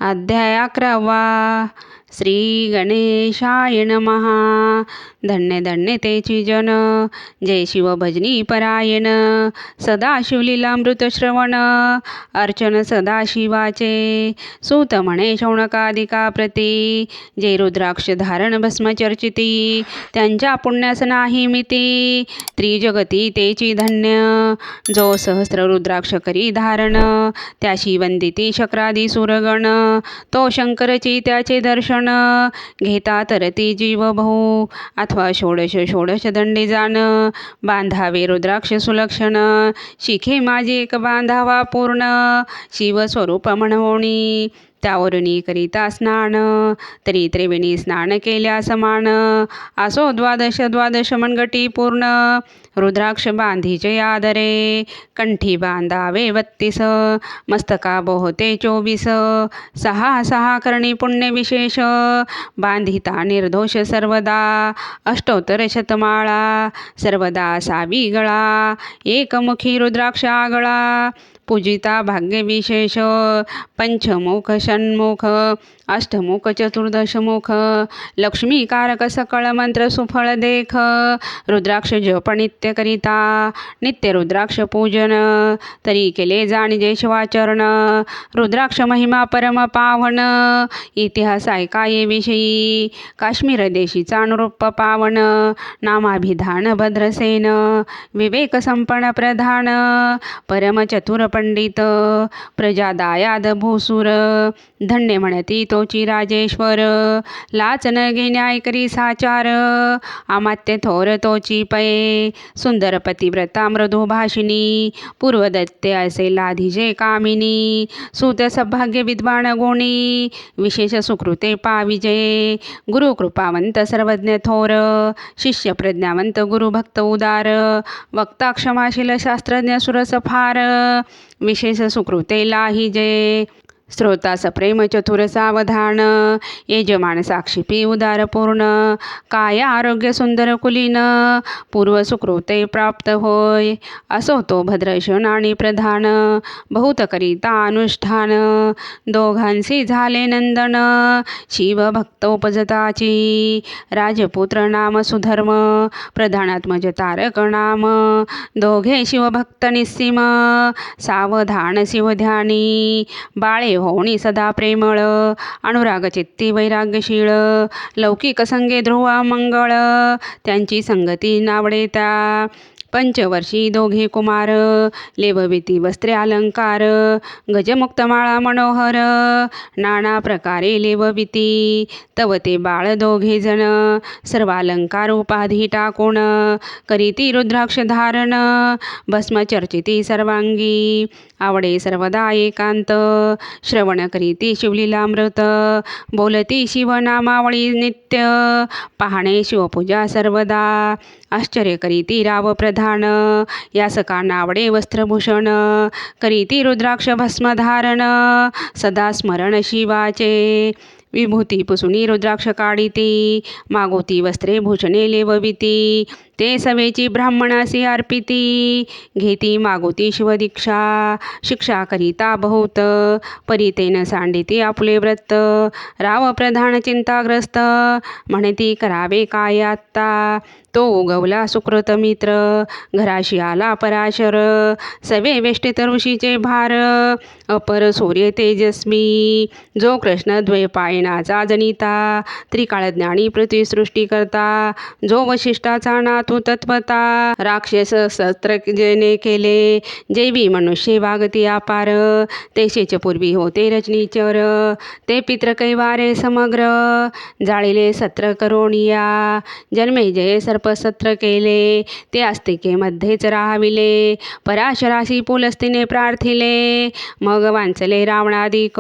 अध्याय 11. श्री गणेशाय नमः. धन्य धन्य तेची जन, जय शिव भजनी परायण. सदा शिवलीलामृत श्रवण, अर्चन सदा शिवाचे. सूत म्हणे शौनकादिका प्रती, जे रुद्राक्ष धारण भस्म चर्चिती. त्यांच्या पुण्यास नाही मिती, त्रिजगती तेची धन्य. जो सहस्र रुद्राक्ष करी धारण, त्याशी वंदिती शक्रादी सुरगण. तो शंकरची त्याचे दर्शन, घेता तरती जीव भाऊ. अथवा षोडश षोडश दंडी जाण, बांधावे रुद्राक्ष सुलक्षण. शिखे माझी एक बांधावा पूर्ण, शिव स्वरूप म्हणवणी. त्यावरुनी करिता स्नान, तरी त्रिवेणी स्नान केल्या समान. असो द्वादश द्वादश मनगटी पूर्ण, रुद्राक्ष बांधीचे आदरे. कंठी बांधावे 32, मस्तका बोहते 24. सहा सहा करणी पुण्य विशेष, बांधिता निर्दोष सर्वदा. अष्टोत्तर शतमाळा, सर्वदा सावी गळा. एकमुखी रुद्राक्ष आगळा, पूजिता भाग्य विशेष. पंचमुख षण्मुख, अष्टमुख चतुर्दशमुख. लक्ष्मीकारक सकळ मंत्र सुफळ देख. रुद्राक्ष जप नित्य करिता, नित्य रुद्राक्ष पूजन. तरी केले जाणजे शिवाचरण, रुद्राक्ष महिमा परम पावन. इतिहास ऐकाये विषयी, काश्मीर देशीचा अनुरूप पावन. नामाभिधान भद्रसेन, विवेक संपन्न प्रधान. परम चतुर पंडित, प्रजा दायाद भूसुर. धन्य म्हणती तोची राजेश्वर, लाच न घेण्या करी साचार. अमात्य थोर तोची पये, सुंदर पतिव्रता मृदू भाषिणी. पूर्वदत्ते असे लाधिजे कामिनी. सूत सौभाग्य विद्वान गुणी, विशेष सुकृते पाविजे. गुरु कृपावंत सर्वज्ञ थोर, शिष्य प्रज्ञावंत गुरु भक्त उदार. वक्ता क्षमाशील शास्त्रज्ञ सुरस फार, विशेष सुकृते लाहिजे. श्रोतास प्रेम चतुर सावधान, यजमान साक्षीपी उदार पूर्ण. काय आरोग्य सुंदर कुलीन, पूर्व सुकृते प्राप्त होय. असो तो भद्रशन आणि प्रधान, बहुत करिता अनुष्ठान. दोघांशी झाले नंदन, शिव भक्त उपजताची. राजपुत्र नाम सुधर्म, प्रधानात्मज तारक नाम. दोघे शिवभक्त निस्सीम, सावधान शिवध्यानी. बाळे होणी सदा प्रेमळ, अनुराग चित्ती वैराग्यशीळ. लौकिक संगे ध्रुव मंगळ, त्यांची संगती नावडे त्या. पंचवर्षी दोघे कुमार, लेवविती वस्त्रे अलंकार. गजमुक्तमाळा मनोहर, नाना प्रकारे लेवविती. तव ते बाळ दोघे जण, सर्वालंकार उपाधी टाकून. करीती रुद्राक्ष धारण, भस्म चर्चिती सर्वांगी. आवडे सर्वदा एकांत, श्रवण करीती शिवलीलामृत. बोलती शिवनामावळी नित्य, पाहणे शिवपूजा सर्वदा. आश्चर्य करीती राव प्रधान, यासका नावडे वस्त्रभूषण. करीती रुद्राक्ष भस्म धारण, सदा स्मरण शिवाचे. विभूती पुसुनी रुद्राक्ष काढिती, मागोती वस्त्रे भूषणे लेवविती. ते सवेची ब्राह्मणासी अर्पिती, घेती मागोती शिवदीक्षा. शिक्षा करिता बहुत, परितेन सांडिती आपले व्रत. राव प्रधान चिंताग्रस्त, म्हणती करावे काय आत्ता. तो उगवला सुकृत मित्र, घराशी आला पराशर. सवे वेष्टित ऋषीचे भार, अपर सूर्य तेजस्वी. जो कृष्ण द्वैपायनाचा जनिता, त्रिकाळज्ञानी पृथ्वीसृष्टी करता. जो वशिष्ठाचा नातू तत्वता, राक्षस सत्र जेने केले. जैवी मनुष्य वागती अपार, तेशेच पूर्वी होते रजनीचर. ते पित्र कैवारे समग्र, जाळिले सत्र करोनिया. जन्मे जय सर्पसत्र केले, ते आस्तिके मध्येच राहाविले. पराशराशी पुलस्तीने प्रार्थिले, मग वांचले रावणादिक.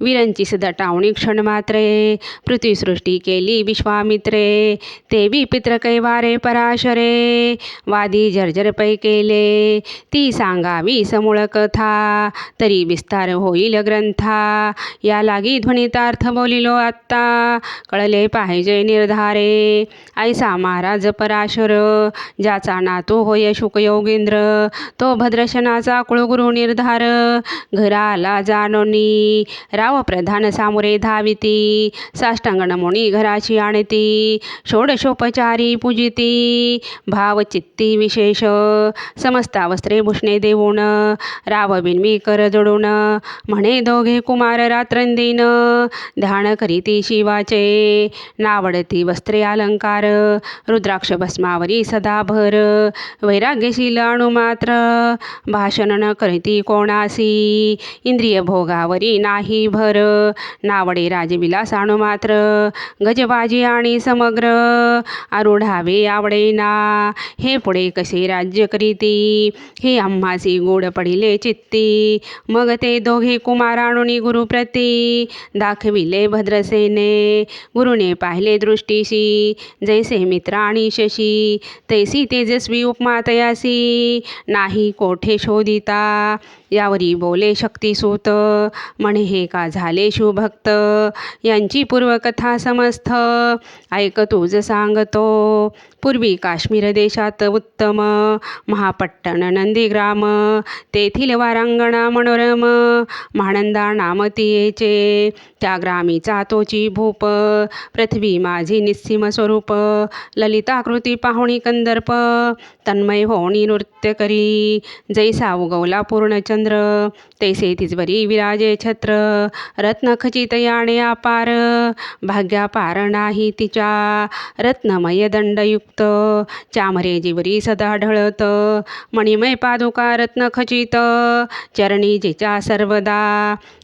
विरंची सदटावणी क्षण मात्रे, पृथ्वीसृष्टी केली विश्वामित्रे. तेवी पित्र कैवारे पराशरे वादी जर्जर पै केले ती सांगावी समूळ कथा तरी विस्तार होईल ग्रंथा या लागी ध्वनितार्थ बोलिलो आत्ता कळले पाहिजे निर्धारे ऐसा महाराज पराशर ज्याचा नातू होय शुकयोगेंद्र तो भद्रशनाचा कुळगुरु निर्धार घराला जानोनी राव प्रधान सामुरे धाविती साष्टांग नमोनी घराची आणती षोडशोपचारी पूजिती भावचित्ती विशेष समस्ता वस्त्रे भूषणे देऊन राव बिनवी कर जोडून म्हणे दोघे कुमार रात्रंदिन ध्यान करीती शिवाचे नावडती वस्त्रे अलंकार रुद्राक्ष भस्मावरी सदाभर वैराग्यशील अणुमात्र भाषण न करीती कोणासी इंद्रिय भोगावरी नाही भर नावडे राजविलास अणुमात्र गजबाजी आणि समग्र आरूढावे आवडेना हे पुढे कसे राज्य करीती हे आम्हासी गोड पडिले चित्ती मग ते दोघे कुमाराणुनी गुरुप्रती दाखविले भद्रसेने गुरुने पाहिले दृष्टीशी जैसे मित्र आणि शशी तैसी तेजस्वी उपमा तयासी नाही कोठे शोधिता यावरी बोले शक्तिसूत म्हणे हे का झाले शिवभक्त यांची पूर्वकथा समस्त ऐक तुझ सांगतो पूर्वी काश्मीर देशात उत्तम महापट्टण नंदीग्राम तेथील वारांगणा मनोरम महानंदा नाम तियेचे त्या ग्रामीचा तोची भूप पृथ्वी माझी निस्सीम स्वरूप ललिताकृती पाहुणी कंदर्प तन्मय होणी नृत्य करी जैसा उगवला पूर्णचंद्र तैसे तिजवरी विराजे छत्र रत्न खचित याने अपार भाग्यापार नाही तिच्या रत्नमय दंडयुक्त चामरे जीवरी सदा ढळत मणिमय पादुका रत्न खचित चरणी जिच्या सर्वदा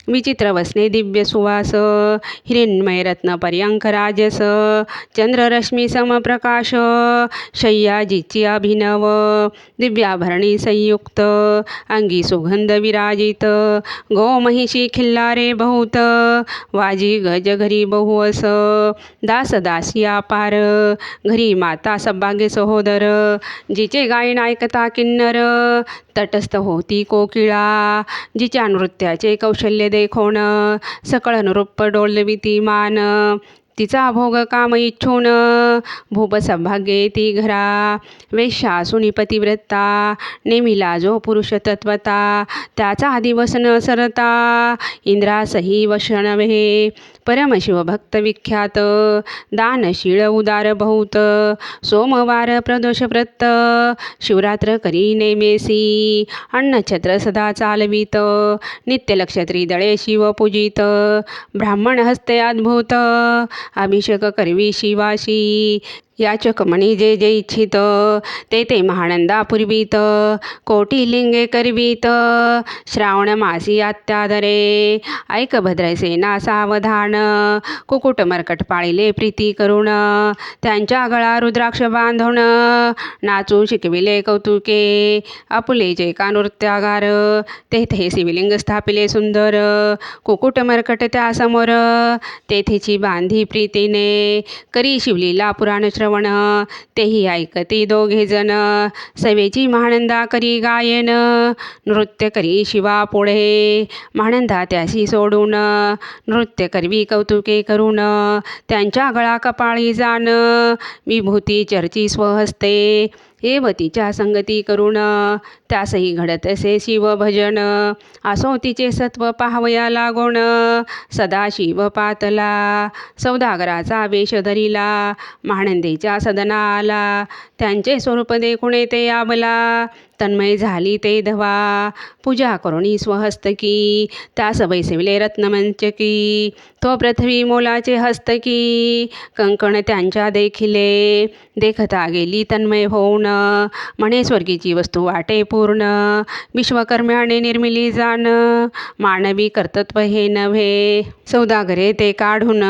विचित्र वसने दिव्य सुवास हिरण्मय रत्न पर्यंक राजस चंद्ररश्मी समप्रकाश शय्या जिची अभिनव दिव्याभरणी संयुक्त अंगी सुगंध विराजित गोमहिषी खिल्लारे बहुत वाजी गज घरी बहुअस दास दासी अपार घरी माता सौभाग्य सहोदर जिचे गायन ऐकता किन्नर तटस्थ होती कोकिळा जिच्या नृत्याचे कौशल्य देखोन सकळ नृप डोलविती मान तिचा भोग काम इच्छून भूप सौभाग्ये ती घरा वेश्या सुनी पतिव्रता नेमिला जो पुरुष तत्वता त्याचा दिवस न सरता इंद्रासही वशनवे परमशिवभक्त विख्यात दानशीळ उदार बहुत सोमवार प्रदोष व्रत शिवरात्र करी नेमेसी अन्नछत्र सदा चालवित नित्य लक्ष त्रिदळे शिव पूजित ब्राह्मण हस्ते अद्भुत अभिषेक करवी शिवाशी याचक म्हणी जे जे इच्छित ते ते महानंदा पूर्वीत कोटी लिंगे करवीत श्रावण मासी अत्यादरे ऐक भद्रसेना सावधान कुकुट मरकट पाळिले प्रीती करून त्यांच्या गळा रुद्राक्ष बांधून नाचू शिकविले कौतुके आपुले जे का नृत्यागार तेथे शिवलिंग स्थापिले सुंदर कुकुट मरकट त्यासमोर तेथेची बांधी प्रीतीने करी शिवलीला पुराण श्रवण तेही ऐकती दोघे जण सवेची महानंदा करी गायन नृत्य करी शिवा पुढे महानंदा त्याशी सोडून नृत्य करवी कौतुके करून त्यांच्या गळा कपाळी जाण विभूती चर्ची स्वहस्ते एवतीच्या संगती करून त्यासही घडत असे शिवभजन असो तिचे सत्व पाहवया लागोण सदाशिव पातला सौदागराचा वेश धरिला महानंदेच्या सदना आला त्यांचे स्वरूप देखुणे ते आबला तन्मय झाली ते धवा पूजा करुणी स्वहस्तकी त्यास बैसविले रत्नमंचकी तो पृथ्वी मोलाचे हस्तकी कंकण त्यांच्या देखिले देखता गेली तन्मय होऊन म्हणे स्वर्गीची वस्तू वाटे पूर्ण विश्वकर्म्याने निर्मिली जाण मानवी कर्तृत्व हे नव्हे सौदागरे ते काढून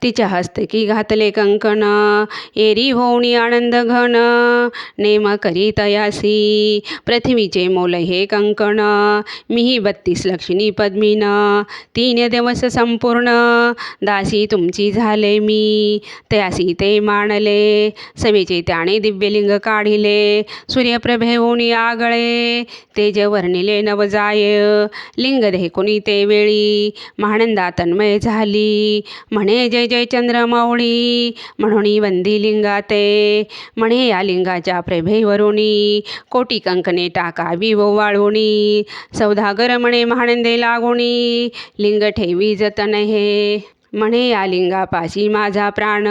तिच्या हस्तकी घातले कंकण एरी होऊनी आनंद घन नेम करी तयासी पृथ्वीचे मोल हे कंकण, मीही 32 लक्षणी पद्मीन, 3 दिवस संपूर्ण दासी तुमची झाले मी, तयासी ते मानले. सवेचे त्याने दिव्यलिंग काढिले, सूर्यप्रभेऊनी आगळे, तेज वर्णिले नवजाय, लिंग देखुनी ते वेळी, महानंदा तन्मय झाली. म्हणे जय जय चंद्रमौळी, म्हणून वंदी लिंगा ते, म्हणे या लिंगाच्या प्रभेवरुनी, कोटी कंकणे टाकावी ओवाळुनी. सौदागर म्हणे महानंदे लागुनी, लिंग ठेवी जतन हे, म्हणे या लिंगापाशी माझा प्राण,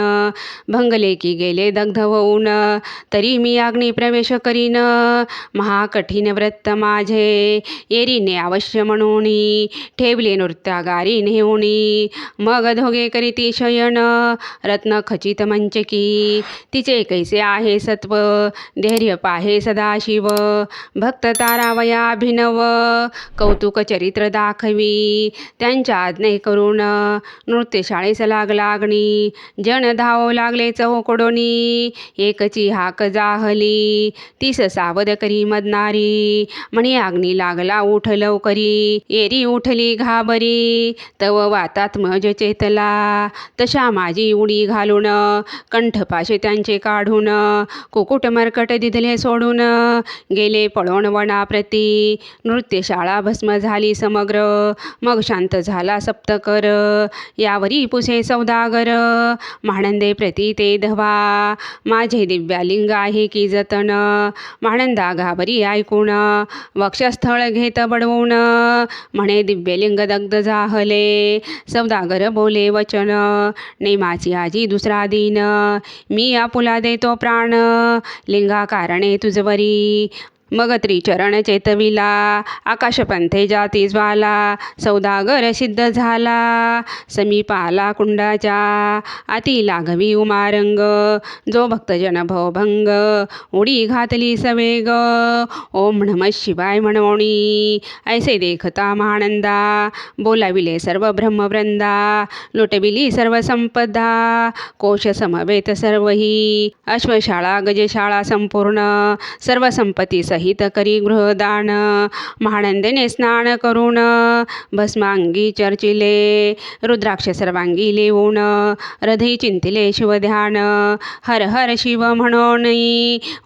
भंगले की गेले दग्ध होऊन, तरी मी अग्नी प्रवेश करीन. महाकठीण व्रत माझे, येरीने अवश्य म्हणूनी, ठेवले नृत्यागारी नेऊनी. मग दोघे करीती शयन, रत्न खचित मंचकी, तिचे कैसे आहे सत्व, धैर्य पाहे सदाशिव. भक्त तारावया अभिनव, कौतुक चरित्र दाखवी, त्यांच्या आज्ञे करून नृत्यशाळेस लागणी. जन धावू लागले चौकडोनी, एकची हाक जाहली, तीस सावध करी मदनारी. म्हणे अग्नी लागला उठ लवकरी, येरी उठली घाबरी, तव वातात मज चेतला. तशा माझी उडी घालून, कंठपाशे त्यांचे काढून, कुकुट मरकट दिधले सोडून, गेले पळून वनाप्रती. नृत्यशाळा भस्म झाली समग्र, मग शांत झाला सप्तकर. यावरी पुसे सौदागर, महानंदे प्रती ते धवा, माझे दिव्यालिंग आहे की जतन. महानंदा घाबरी ऐकून, वक्षस्थळ घेत बडवून, म्हणे दिव्यलिंग दग्ध जाहले. सौदागर बोले वचन, नेमाची आजी दुसरा दिन, मी आपुला देतो प्राण, लिंगा कारणे तुझवरी. मग त्रिचरण चेतविला, आकाशपंथे जाती ज्वाला, सौदागर सिद्ध झाला. समीप आला कुंडाच्या, आती लाघवी उमारंग, जो भक्तजन भवभंग, उडी घातली सवेग. ओम नमः शिवाय म्हणोनी, ऐसे देखता महानंदा, बोलाविले सर्व ब्रह्मवृंदा, लुटविली सर्व संपदा, कोश समवेत सर्वही. अश्वशाळा गजशाळा संपूर्ण, सर्व संपत्ती सहित करी गृहदान. महानंदेने स्नान करून, भस्मांगी चर्चिले, रुद्राक्ष सर्वांगी लेवून, हृदय चिंतिले शिवध्यान. हर हर शिव म्हणून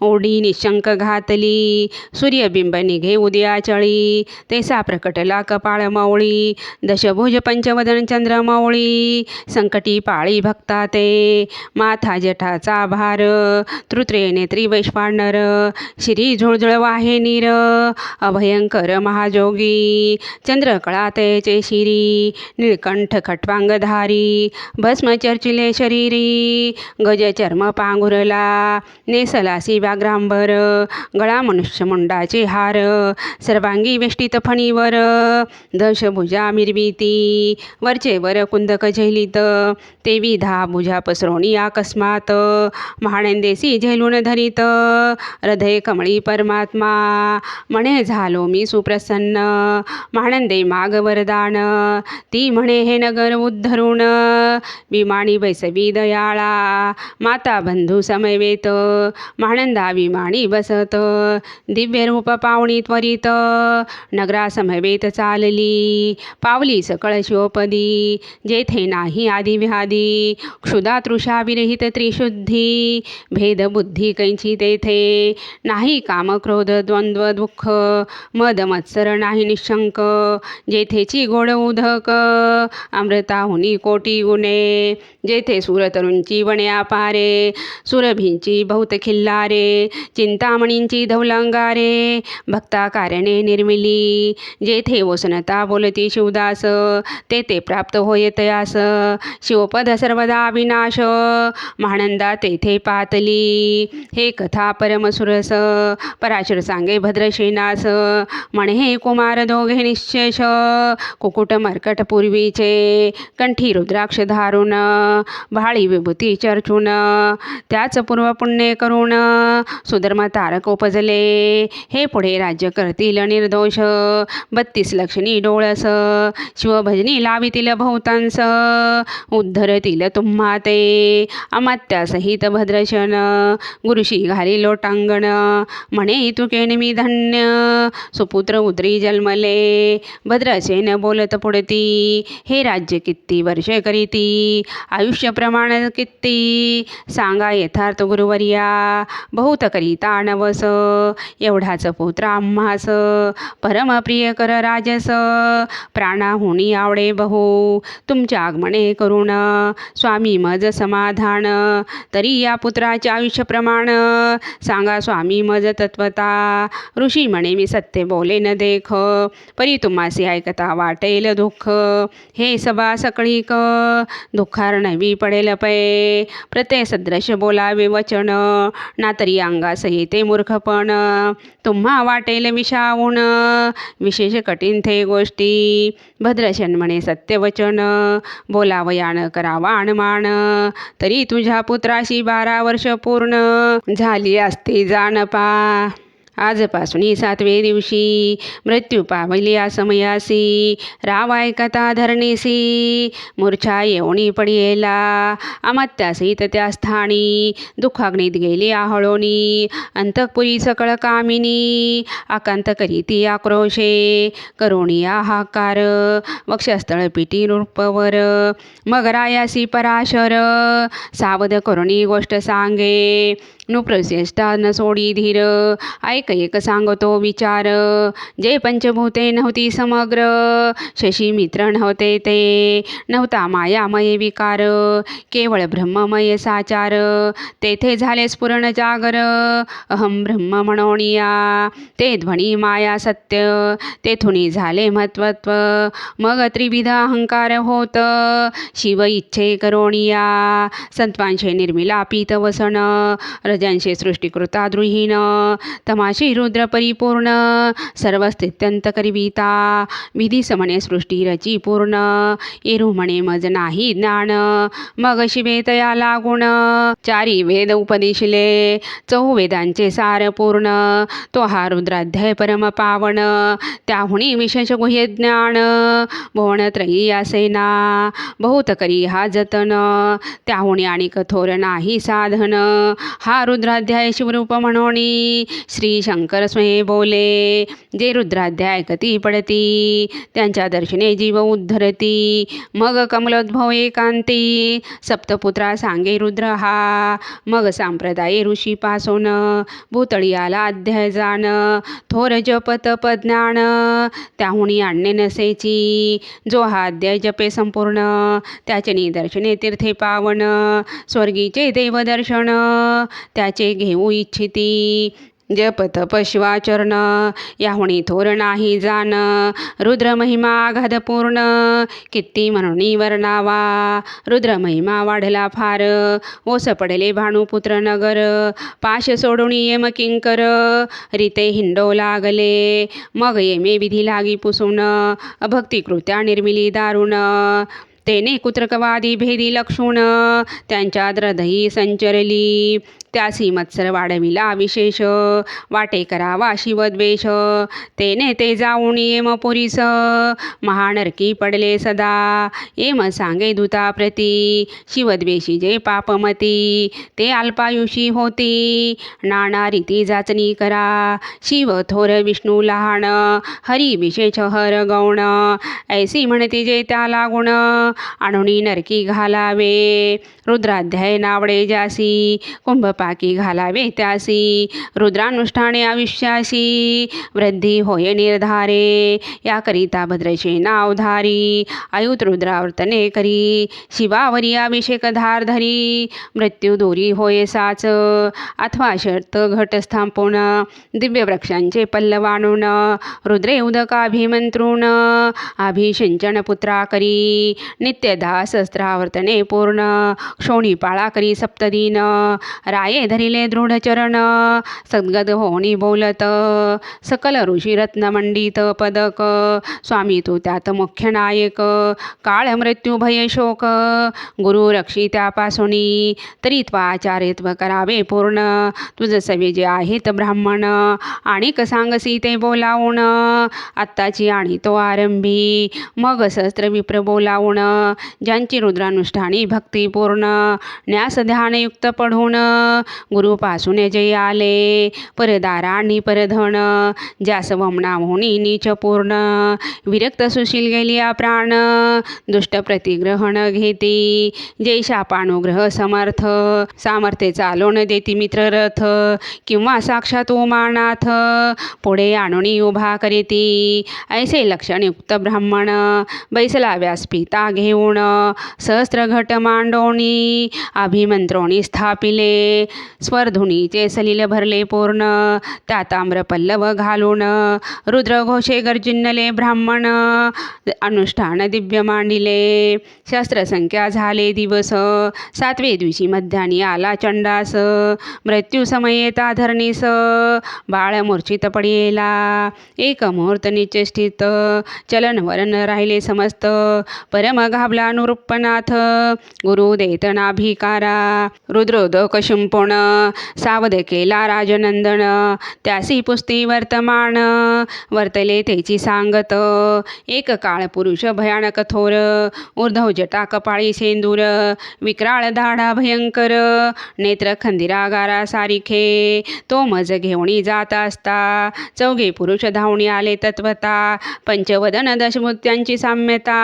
ओढी निशंक घातली, सूर्यबिंब निघे उदयाचळी, तेसा प्रकटला कपाळ मौळी. दशभुज पंचवदन चंद्रमौळी, संकटी पाळी भक्ता ते, माथा जठाचा भार, तृत्रे नेत्री वैश्वानर, शिरी झुळझुळ वाहे नीर, अभयंकर महाजोगी. चंद्रकळा तेचे शिरी, निळकंठ खट्वांगधारी, भस्म चर्चिले शरीरी, गज चर्म पांघुरला, नेसलासी व्याघ्रांबर, गळा मनुष्यमुंडाचे हार, सर्वांगी वेष्टित फणीवर, दशभुजा मिरविती, वरचे वर कुंदक झैलित, तेवी 10 भुजा पसरोणी अकस्मात, महानंदेसी झेलून धरित, हृदय कमळी परमात्मा, म्हणे झालो मी सुप्रसन्न. महानंदे माग वरदान, ती म्हणे हे नगर उद्धरून, विमानी वैसवी दयाळा, माता बंधू समवेत, महानंदा विमानी बसत, दिव्य रूप पावणी त्वरित, नगरा समवेत चालली, पावली सकळ शिवपदी, जेथे नाही आदी व्याधी, क्षुधा तृषा विरहित त्रिशुद्धी, भेद बुद्धी कैंची तेथे, नाही काम क्रोध द्वंद्व दुःख, मद मत्सर नाही निशंक, जेथेची गोड उदक, अमृताहुनी कोटी गुणे, जेथे सुरतरुंची वने अपारे, सुरभींची बहुत खिल्लारे, चिंतामणींची धौलंगारे, भक्ता कारणे निर्मिली, जेथे वसनता बोलती शिवदास, तेथे प्राप्त होय तयास, शिवपद सर्वदा विनाश, महानंदा तेथे पातली. हे कथा परमसुरस, पराशर सांगे भद्रसेनास, म्हणे हे कुमार दोघे निश्चेष, कुकुट मर्कट पूर्वीचे, कंठी रुद्राक्ष धारून, भाळी विभूती चर्चून, त्याच पूर्व पुण्य करून, सुधर्म तारक उपजले, हे पुढे राज्य करतील निर्दोष, 32 लक्षणी डोळस, शिवभजनी लावितील बहुतांस, उद्धरतील तुम्हा ते, अमात्यासहित भद्रशन, गुरुशी घाली लोटांगण, म्हणे चुकेन मी धन्य सुपुत्र उदरी जन्मले. भद्रसेन बोलत पुढती हे राज्य किती वर्ष करीती आयुष्य प्रमाण किती सांगा यथार्थ गुरुवर्या बहुत करिता नवस एवढाच पुत्र आम्हास परमप्रिय कर राजस प्राणाहुनी आवडे बहु तुमच्या आगमने करुण स्वामी मज समाधान तरी या पुत्राचे आयुष्य प्रमाण सांगा स्वामी मज तत्वता ऋषी म्हणे मी सत्य बोले न देख परी तुम्हासी ऐकता वाटेल दुःख हे सभा सकळीक दुःखार नवी पडेल पै प्रत्यय सदृश बोलावे वचन ना तरी अंगास येते मूर्खपण तुम्हा वाटेल विषावून विशेष कठीण थे गोष्टी भद्रशन म्हणे सत्यवचन बोलावयान करावा अणमान तरी तुझ्या पुत्राशी 12 वर्ष पूर्ण झाली असते जानपा आजपासून 7वे दिवशी मृत्यू पावल्या समयासी रावाय कथा धरणीसी मूर्छा येऊनी पडियेला अमत्यासहित त्या स्थानी दुःखाग्नीत गेली आहळोनी अंतःपुरी सकळ कामिनी आकांत करीती आक्रोशे करुणी हाकार वक्षस्थळ पिटी रूपवर मग रायासी पराशर सावध करुणी गोष्ट सांगे नुप्रचेष्टा न सोडी धीर ऐक एक सांगतो विचार जे पंचभूते नव्हती समग्र शशी मित्र नव्हते ते नव्हता मायामय विकार केवळ ब्रह्ममय साचार तेथे झाले स्फुरण जागर अहम ब्रह्म म्हणोनिया ते ध्वनी माया सत्य तेथुनी झाले महत्वत्व मग त्रिविध अहंकार होत शिव इच्छे करोनिया संत्वांशे निर्मिलापित वसन रजांशे सृष्टिकृता द्रुहीन तमाशी रुद्र परिपूर्ण सर्व स्थित्यंत करिविता विधी समणे सृष्टी रची पूर्ण एरू म्हणे मज नाही ज्ञान मग शिवे तया लागुण 4 वेद उपदेशिले 4 वेदांचे सार पूर्ण तो हा रुद्राध्याय परम पावन त्याहुनी विशेष गुह्य ज्ञान भुवन त्रयी असेना बहुत करी हा जतन त्याहुनी आणि कठोर नाही साधन हा रुद्राध्याय शिवरूप म्हणोनी श्री शंकर स्वयं बोले जे रुद्राध्याय कती पडती त्यांच्या दर्शने जीव उद्धरती मग कमलोद्भव एकांती सप्तपुत्रा सांगे रुद्र हा मग संप्रदाय ऋषी पासून भूतळी आला अध्याय जाण थोर जप तप ज्ञान त्याहुनी आणणे नसेची जो हा अध्याय जपे संपूर्ण त्याचे निदर्शने तीर्थे पावन स्वर्गीचे देवदर्शन त्याचे घेऊ इच्छिती जप तप शिवाचरण याहुनी थोर नाही जाण रुद्र महिमा आघात पूर्ण किती म्हणून वर्णावा रुद्र महिमा वाढला फार ओस पडले भानुपुत्र नगर पाश सोडून येम किंकर रीते हिंडो लागले मग येमे विधी लागी पुसून अभक्ती कृत्या निर्मिली दारुण तेने कुत्रकवादी भेदी लक्षुण त्यांच्या हृदयी संचरली त्यासी मत्सर वाढविला विशेष वाटे करावा शिवद्वेष तेने ते जाऊन येम पुरीस महानरकी पडले सदा येम सांगे दूताप्रती शिवद्वेषी जे पापमती ते अल्पायुषी होती नाना रीती जाचणी करा शिव थोर विष्णू लहान हरी विशेष हर गौण ऐसी म्हणते जे त्या लागुण आणुनी नरकी घालावे रुद्राध्याय नावडे जासी कुंभपाकी घालावे त्यासी रुद्रानुष्ठाने आयुष्यासी वृद्धी होय निर्धारे याकरिता भद्रशे नावधारी आयुत रुद्रावर्तने करी शिवावरी अभिषेक धार धरी मृत्यू दोरी होय साच अथवा शर्त घट स्थापन दिव्य वृक्षांचे पल्लव आणून रुद्रे उदकाभिमंत्रून अभिषिंचन पुत्रा करी नित्यदा सहस्त्रावर्तने पूर्ण क्षोणीपाळा करी सप्तदीन राये धरिले दृढ चरण सद्गद होणी बोलत सकल ऋषी रत्नमंडित पदक स्वामी तू त्यात मुख्य नायक काळ मृत्यू भय शोक गुरु रक्षी त्यापासूनी तरी त्वाचार्यत्व करावे पूर्ण तुझ सवे जे आहेत ब्राह्मण आणिक सांगसी ते बोलावून आत्ताची आणि तो आरंभी मग सहस्त्र विप्र बोलावून ज्यांची रुद्रानुष्ठानी भक्तिपूर्ण न्यास ध्यानयुक्त पढून गुरुपासून जे आले परदारांनी परधन ज्यास वमना होणी नीच पूर्ण विरक्त सुशील गेलिया प्राण दुष्ट प्रतिग्रहण घेती जय शापानुग्रह समर्थ सामर्थ्य चालवण देती मित्र रथ किंवा साक्षात उमानाथ पुढे आणुनी उभा करीती ऐसे लक्षणयुक्त ब्राह्मण बैसला व्यासपीता घेऊन सहस्त्र घट मांडोणी अभिमंत्रोणी स्थापिले स्वरधुनीचे सलिल भरले पूर्ण ताताम्र पल्लव घालून रुद्रघोषे गर्जिन्नले ब्राह्मण अनुष्ठान दिव्य मांडिले शास्त्रसंख्या झाले दिवस सातवे दिवशी मध्यानी आला चंडास मृत्यू समये धरणीस बाळ मूर्छित पडिला एक मुहूर्त निचेष्टित चलन वरण राहिले समस्त परम घाबला नृपनाथ गुरु देत नाभिकारा रुद्रोदक शुंपोण सावध केला राजनंदन त्यासी पुस्ती वर्तमान वर्तले तेची सांगत एक काळ पुरुष भयानक थोर ऊर्ध्व जटा कपाळी सेंदूर विक्राळ दाढा भयंकर नेत्र खंदिरागारा सारिखे तो मज घेऊणी जात असता चौघे पुरुष धावणी आले तत्वता पंचवदन दशमूर्त्यांची साम्यता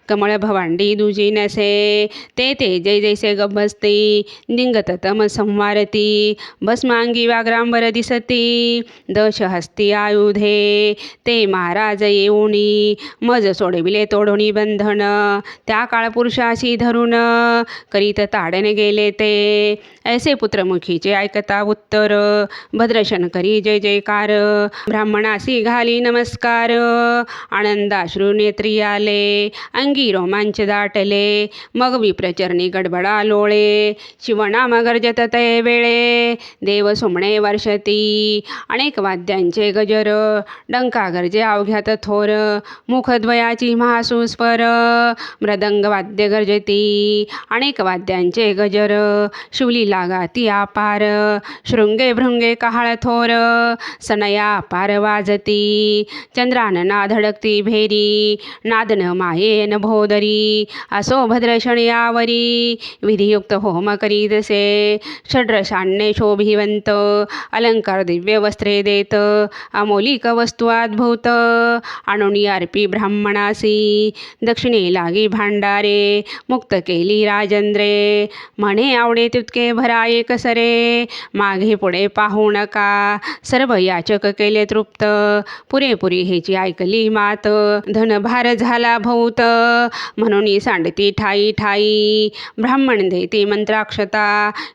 कमळ भवांडी दुजी नसे ते जय जैसे गबसती निंगत तम संवारती भस्मांगी व्याघ्रांबर दिसती दश हस्ती आयुधे ते महाराज येऊनी मज सोडविले तोडोनी बंधन त्या काळ पुरुषाशी धरून करीत ताडण गेले ते ऐसे पुत्रमुखीचे ऐकता उत्तर भद्रशन करी जय जयकार ब्राह्मणासी घाली नमस्कार आनंदाश्रू नेत्री आले अंगी रोमांच दाटले मग विप्रचरणी गडबडा लोळे शिवनाम गर्जत तय वेळे देव सुमणे वर्षती अनेक वाद्यांचे गजर डंका गर्जे अवघ्यात थोर मुखद्वयाची महासुस्वर मृदंग वाद्य गर्जती अनेक वाद्यांचे गजर शिवली लागाती अपार शृंगे भृंगे कहाळ थोर सनया अपार वाजती चंद्रानना धडकती भेरी नादन मायेन भोदरी असो भद्रशण यावरी विधियुक्त होम करीतसे षड्रशान्ये शोभिवंत अलंकार दिव्य वस्त्रे देत अमोलिक वस्तू अद्भुत आणुनी अर्पी ब्राह्मणासी दक्षिणे लागी भांडारे मुक्त केली राजंद्रे म्हणे आवडे तितके भरा एक सरे मागे पुढे पाहू नका सर्व याचक केले तृप्त पुरेपुरी हेची ऐकली मात धनभार झाला भौत म्हणून सांडती ठाई ठाई ब्राह्मण देती मंत्राक्षता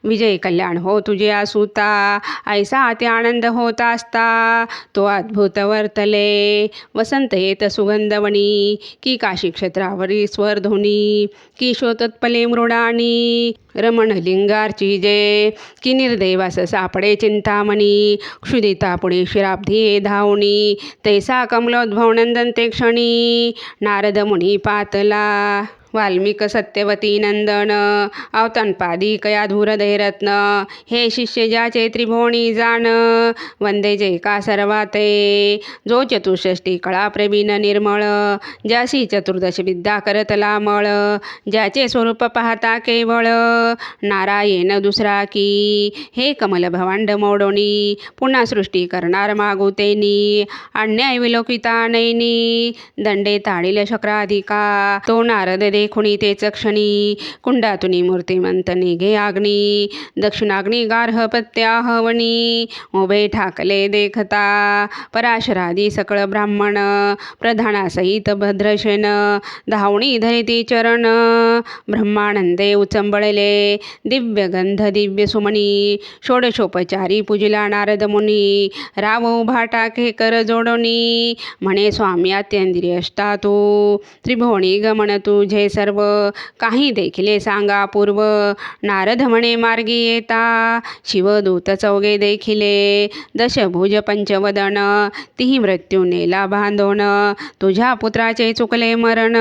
विजय कल्याण हो तुझे असुता ऐसा ते आनंद होत असता तो अद्भुत वर्तले वसंत येत सुगंधवणी की काशी क्षेत्रावरी स्वरध्वनी की शोतत्पले मृडानी रमण लिंगारची जे की निर्दैवास सापडे चिंतामणी क्षुदिता पुढे शिराब्धी धावणी तैसा कमलोद्भव नंदन ते क्षणी नारद मुनी पातला वाल्मिक सत्यवती नंदन अवतनपादी कया धूरदैरत्न हे शिष्य ज्याचे त्रिभुवनी जाण वंदे जय का सर्वाते जो चतुष्षष्टी कळा प्रवीण निर्मळ ज्यासी चतुर्दश विद्या करतला मळ ज्याचे स्वरूप पाहता केवळ नारायण दुसरा की हे कमल भवांड मोडोनी पुन्हा सृष्टी करणार मागुतेनी अन्याय विलोकिता नैनी दंडे ताडिल शक्राधिका तो नारद देखुनी तेच क्षणी कुंडातुनी मूर्तिमंत निघे अग्नी दक्षिणाग्नी गार्ह पत्याहवनी उभे ठाकले देखता पराशरादी सकळ ब्राह्मण प्रधानासहित भद्रशेन धावणी धरिती चरण ब्रह्मानंदे उचंबळले दिव्य गंध दिव्य सुमणी षोडशोपचारी पूजिला नारद मुनी राव उभा टाके कर जोडोनी म्हणे स्वामी अत्यंद्रिय अष्टा तू त्रिभुवनी गमन तुझे सर्व काही देखिले सांगा पूर्व नारद म्हणे मार्गी येता शिवदूत चौघे देखिले दशभुज पंचवदन तिही मृत्यू नेला बांधोन तुझ्या पुत्राचे चुकले मरण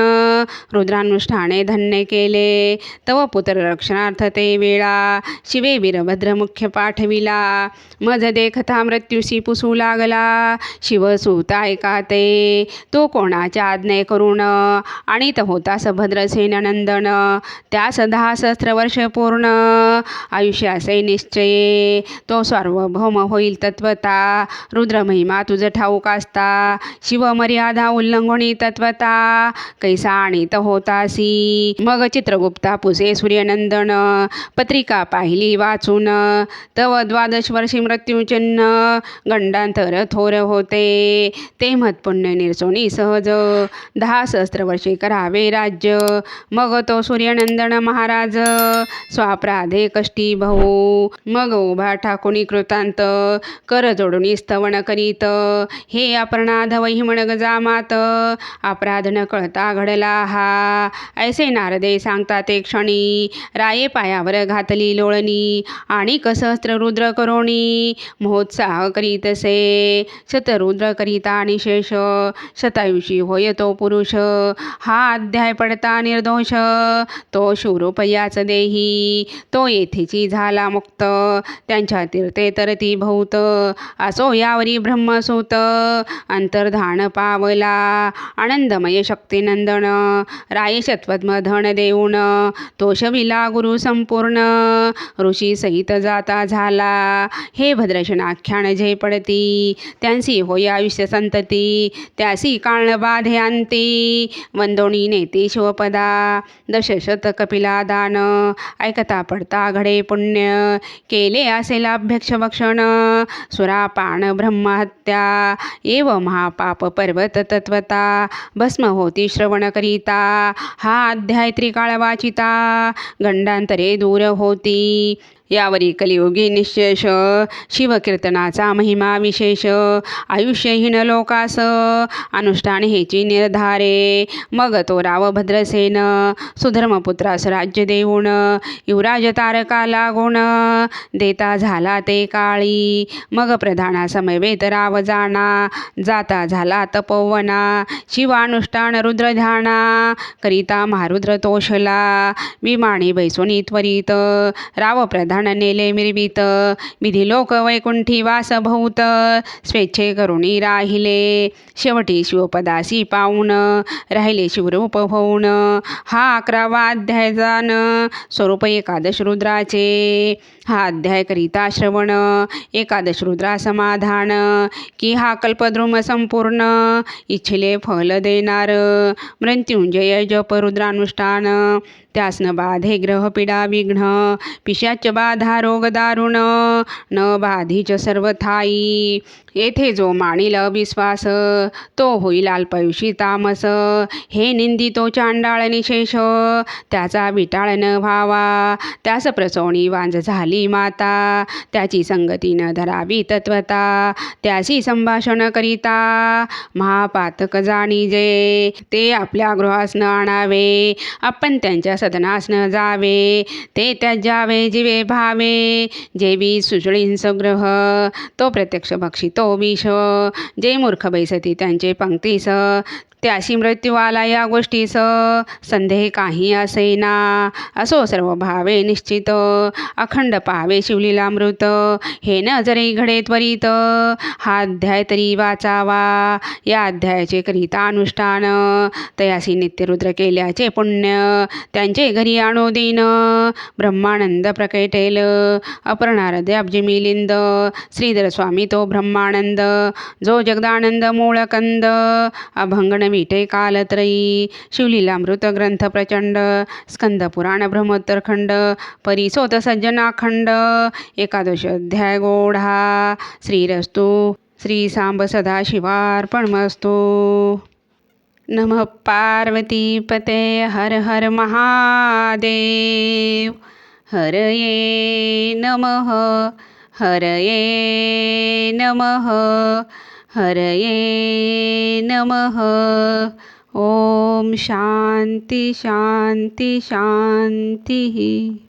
रुद्रानुष्ठाने धन्य केले. तव पुत्र रक्षणार्थ ते वेळा, शिवे वीरभद्र मुख्य पाठविला. मज देखता मृत्यूशी पुसू लागला, शिवसूत ऐका ते. तो कोणाच्या आज्ञे करून आणीत होतास भद्रसेन नंदन. त्यास 10 सहस्र वर्ष पूर्ण, आयुष्याचे निश्चये. तो सार्वभौम होईल तत्वता, रुद्र महिमा तुझ ठाऊक असता. शिव मर्यादा उल्लंघनी तत्वता, कैसा आणीत होतासी. मग चित्रगुप्ता पुसे सूर्यनंदन, पत्रिका पाहिली वाचून. तव 12 वर्षी मृत्यूचिन्ह, गंडांतर थोर होते. ते महत्पुण्य निरसोनी सहज, 10 सहस्र वर्षे करावे राज्य. मग तो सूर्यनंदन महाराज, स्वापराधे कष्टी भाऊ. मग उभा ठाकुनी कृतांत, कर जोडून स्तवन करीत. हे अपर्णाध वहिमण गजामात, अपराध न कळता घडला हा. ऐसे नारदे सांगता ते क्षणी, राये पायावर घातली लोळणी. आणि सहस्त्र रुद्र करोणी, महोत्साह करीतसे. शतरुद्र करिता निशेष, शतायुषी होय तो पुरुष. हा अध्याय पडता निर्दोष, तो शूरूप याच देही. तो येथेची झाला मुक्त, त्यांच्या तीर्थे तरती भूत. असो यावरी ब्रह्मसूत, अंतर्धान पावला. आनंदमय शक्तिनंदन, राये शतपद्मधन देऊन. तो शविला गुरु संपूर्ण, ऋषी सहित जाता झाला. हे भद्रशनाख्यान जे पडती, त्यांसी होय आयुष्य संतती. त्यासी काळ बाधे अंती, वंदोणी नेती शिवपदा. दशशत कपिला दान, ऐकता पडता घडे पुण्य. केले असेल अभ्यक्ष भक्षण, सुरापान ब्रह्महत्या. एव महापाप पर्वत तत्वता, भस्म होती श्रवण करिता. हा अध्याय त्रिकाळ वाचिता, गंडांतरे दूर होती. यावरी कलियुगी निशेष, शिवकीर्तनाचा महिमा विशेष. आयुष्यहीन लोकास, अनुष्ठान हेची निर्धारे. मग तो राव भद्रसेन, सुधर्मपुत्रास राज्य देऊन. युवराज तारका लागून, देता झाला ते काळी. मग प्रधाना समवेत राव जाणा, जाता झाला तपोवना. शिवानुष्ठान रुद्र ध्याना, करिता महारुद्र तोषला. विमानी बैसोनी त्वरित, राव प्रधान नेले मिरवित. विधी लोक वैकुंठी वास भूत, स्वेच्छे करुणी राहिले. शेवटी शिवपदासी पाऊन, राहिले शिवरूप होऊन. हा 11वा अध्याय जान, स्वरूप एकादश रुद्राचे. हा अध्याय करिता श्रवण, एकादश रुद्रा समाधान. की हा कल्पद्रुम संपूर्ण, इच्छिले फल देणार. मृत्युंजय जप रुद्रानुष्ठान, त्यासन बाधे ग्रह पीडा विघ्न. पिशाच बाधा रोग दारुण, न बाधीच सर्व थाई. येथे जो मानिल विश्वास, तो होईल अल्पायुषी तामस. हे निंदितो चांडाळ निशेष, त्याचा विटाळ न व्हावा. त्यास प्रसवणी वांज झाली माता, त्याची संगती न धरावी तत्वता. त्याशी संभाषण करिता, महापातक जाणीजे. ते आपल्या गृहास न आणावे, आपण त्यांच्या सदनास न जावे. ते त्याज्यावे जीवे भावे, जेवी सुचळींस ग्रह. तो प्रत्यक्ष भक्षितो विष, जे मूर्ख बैसती त्यांचे पंक्तीस. त्याशी मृत्यू आला या गोष्टीस, संदेह काही असेना. असो सर्व भावे निश्चित, अखंड पावे शिवलीलामृत. हे न जरी घडे त्वरित, हा अध्याय तरी वाचावा. या अध्यायाचे करिता अनुष्ठान, तयासी नित्यरुद्र केल्याचे पुण्य. त्यांचे घरी आणोदीन, ब्रह्मानंद प्रकटेल. अपर्णारद्य अब्जी मिलिंद, श्रीधर स्वामी तो ब्रह्मानंद. जो जगदानंद मूळकंद, अभंगन विटे कालत्रयी. शिवलीलामृत ग्रंथ प्रचंड, स्कंद पुराण ब्रह्मोत्तरखंड. परिसोत सज्जनाखंड, एकादश अध्याय गोढा. श्रीरस्तु श्री सांब सदाशिवार्पणमस्तु. नमः पार्वतीपते हर हर महादेव. हरये नमः, हरये नमः, हरये नमः. ओम शांती शांती शांती.